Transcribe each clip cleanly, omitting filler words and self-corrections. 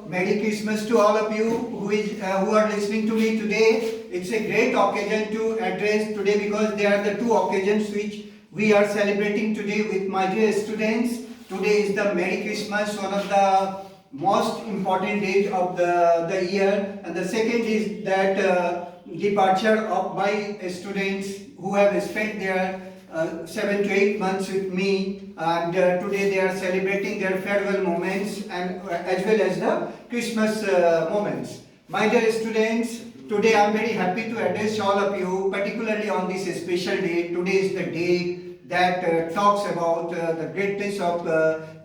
Merry Christmas to all of you who are listening to me today. It's a great occasion to address today because they are the two occasions which we are celebrating today with my dear students. Today is the Merry Christmas, one of the most important days of the year, and the second is that departure of my students who have spent their 7 to 8 months with me, and today they are celebrating their farewell moments and as well as the Christmas moments. My dear students, today I am very happy to address all of you, particularly on this special day. Today is the day that talks about the greatness of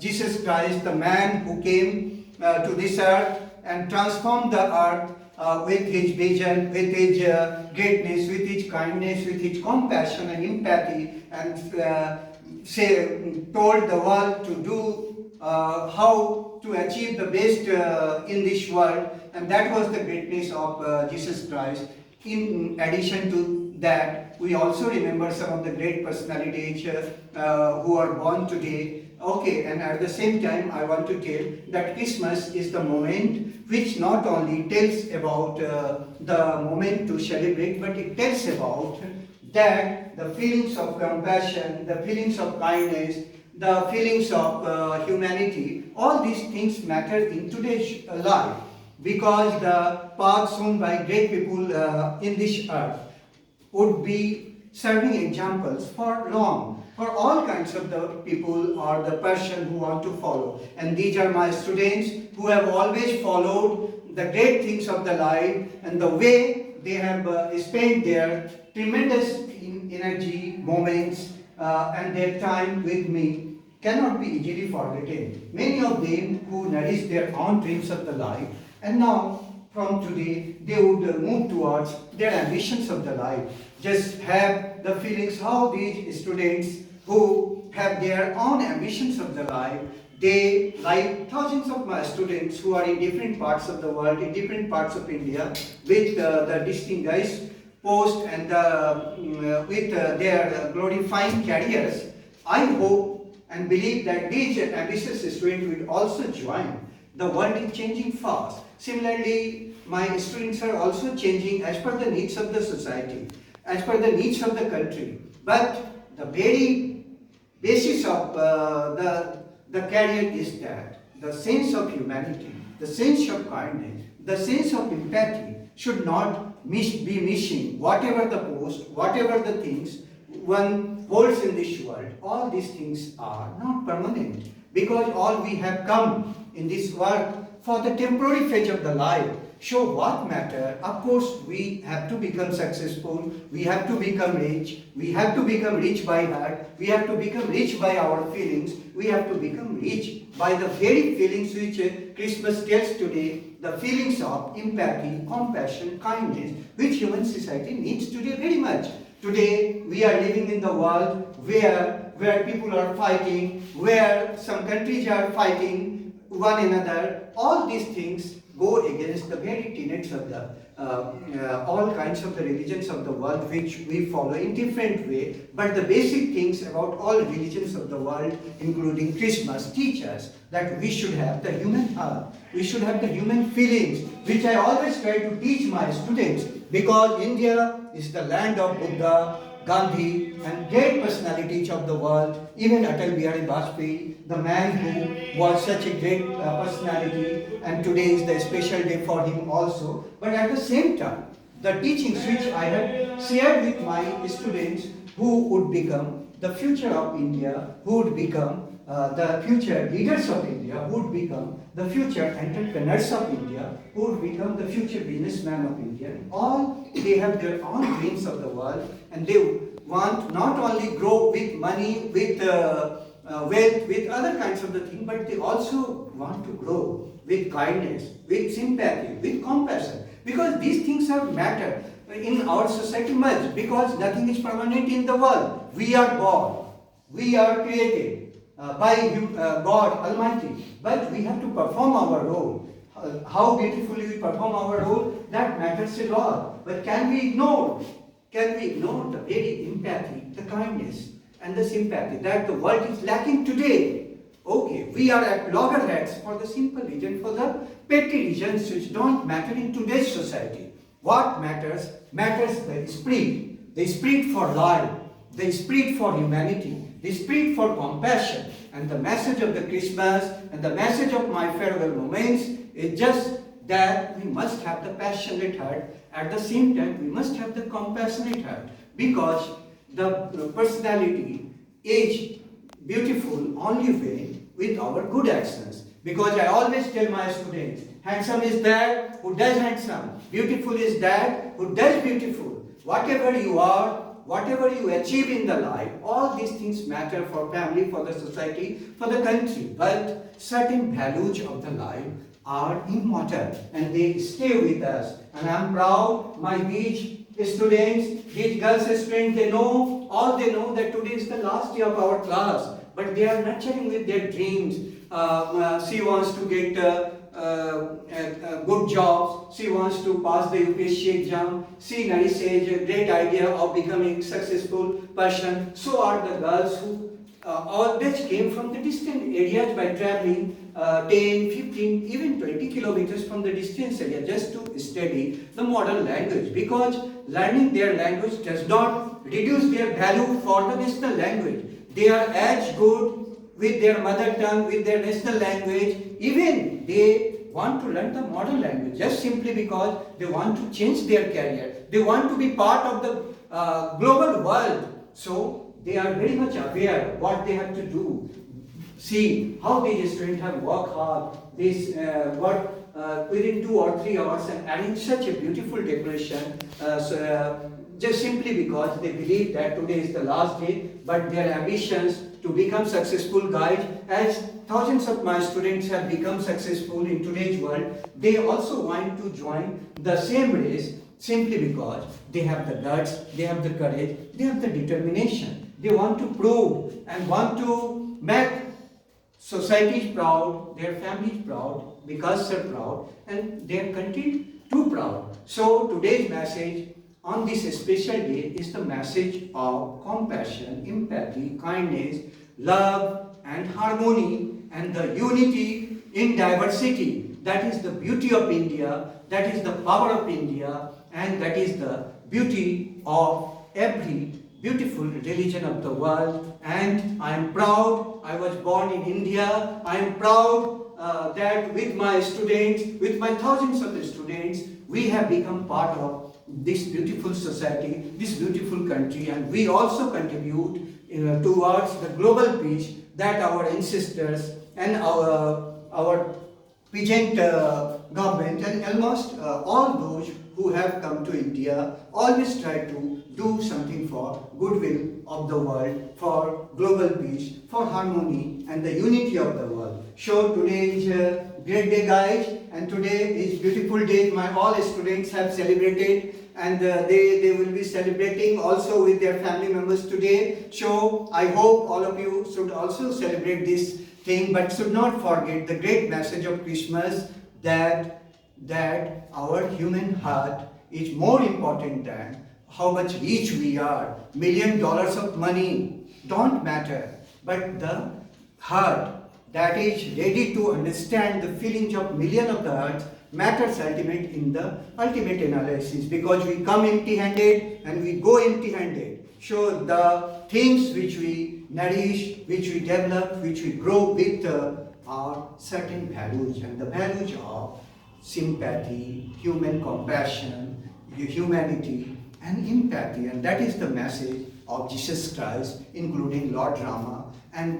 Jesus Christ, the man who came to this earth and transformed the earth with his vision, with his greatness, with his kindness, with his compassion and empathy, and told the world to do how to achieve the best in this world, and that was the greatness of Jesus Christ. In addition to that, we also remember some of the great personalities who are born today. Okay, and at the same time, I want to tell that Christmas is the moment which not only tells about the moment to celebrate, but it tells about that the feelings of compassion, the feelings of kindness, the feelings of humanity, all these things matter in today's life, because the path shown by great people in this earth would be serving examples for all kinds of the people or the person who want to follow. And these are my students who have always followed the great things of the life, and the way they have spent their tremendous energy, moments and their time with me cannot be easily forgotten. Many of them who nourished their own dreams of the life, and now from today they would move towards their ambitions of the life. Just have the feelings how these students who have their own ambitions of the life, they, like thousands of my students who are in different parts of the world, in different parts of India, with the distinguished post and with their glorifying careers, I hope and believe that these ambitious students will also join. The world is changing fast. Similarly, my students are also changing as per the needs of the society, as per the needs of the country. But the very basis of the career is that the sense of humanity, the sense of kindness, the sense of empathy should not be missing. Whatever the post, whatever the things one holds in this world, all these things are not permanent, because all we have come in this world for the temporary phase of the life. So what matter? Of course, we have to become successful, we have to become rich, we have to become rich by heart, we have to become rich by our feelings, we have to become rich by the very feelings which Christmas tells today, the feelings of empathy, compassion, kindness, which human society needs today very much. Today, we are living in the world where people are fighting, where some countries are fighting one another. All these things go against the very tenets of the all kinds of the religions of the world which we follow in different way. But the basic things about all religions of the world, including Christmas, teach us that we should have the human heart, we should have the human feelings, which I always try to teach my students, because India is the land of Buddha, Gandhi, and great personalities of the world. Even Atal Bihari Vajpayee, the man who was such a great personality, and today is the special day for him also. But at the same time, the teachings which I have shared with my students, who would become the future of India, who would become the future leaders of India, who would become the future entrepreneurs of India, who would become the future businessmen of India. All they have their own dreams of the world, and they want not only grow with money, with wealth, with other kinds of the thing, but they also want to grow with kindness, with sympathy, with compassion, because these things have matter in our society much, because nothing is permanent in the world. We are born, we are created by God Almighty, but we have to perform our role. How beautifully we perform our role, that matters a lot. But can we ignore? Can we ignore the very empathy, the kindness, and the sympathy that the world is lacking today? Okay, we are at loggerheads for the simple reason, for the petty reasons which don't matter in today's society. What matters? Matters the spirit for life, the spirit for humanity, the spirit for compassion. And the message of the Christmas and the message of my farewell moments is just that we must have the passionate heart. At the same time, we must have the compassionate heart, because the personality is beautiful only when with our good actions. Because I always tell my students, handsome is that who does handsome, beautiful is that who does beautiful. Whatever you are, whatever you achieve in the life, all these things matter for family, for the society, for the country. But certain values of the life are immortal and they stay with us. And I am proud my these students, these girls students, they know that today is the last day of our class, but they are nurturing with their dreams. She wants to get good jobs, she wants to pass the UPSC exam, she nourishes a great idea of becoming a successful person. So are the girls who all that came from the distant areas by traveling 10, 15, even 20 kilometers from the distance area just to study the modern language, because learning their language does not reduce their value for the national language. They are as good with their mother tongue, with their national language. Even they want to learn the modern language just simply because they want to change their career. They want to be part of the global world. So they are very much aware what they have to do. See how these students have worked hard. This work within 2 or 3 hours and adding such a beautiful decoration. Just simply because they believe that today is the last day, but their ambitions to become successful guys, as thousands of my students have become successful in today's world, they also want to join the same race simply because they have the guts, they have the courage, they have the determination. They want to prove and want to make society proud, their families proud, because they're proud, and their country too proud. So today's message on this special day is the message of compassion, empathy, kindness, love and harmony, and the unity in diversity. That is the beauty of India, that is the power of India, and that is the beauty of every beautiful religion of the world. And I am proud I was born in India. I am proud that with my students, with my thousands of students, we have become part of this beautiful society, this beautiful country, and we also contribute towards the global peace that our ancestors and our present government and almost all those who have come to India always try to do something for goodwill of the world, for global peace, for harmony and the unity of the world. So today is a great day, guys, and today is beautiful day. My all students have celebrated, and they will be celebrating also with their family members today. So I hope all of you should also celebrate this thing, but should not forget the great message of Christmas, that our human heart is more important than how much rich we are. $1 million of money don't matter, but the heart that is ready to understand the feelings of millions of the hearts matters in the ultimate analysis, because we come empty-handed and we go empty-handed. So the things which we nourish, which we develop, which we grow with are certain values, and the values of sympathy, human compassion, humanity and empathy, and that is the message of Jesus Christ, including Lord Rama and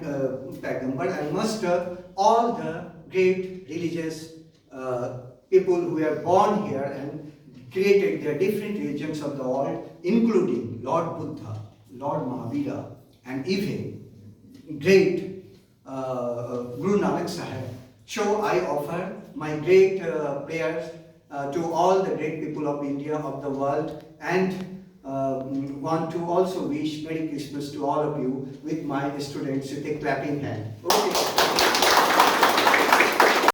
Pagambar and Master, all the great religious people who were born here and created their different regions of the world, including Lord Buddha, Lord Mahavira, and even great Guru Nanak Sahib. So I offer my great prayers to all the great people of India, of the world, and want to also wish Merry Christmas to all of you with my students with a clapping hand. Okay.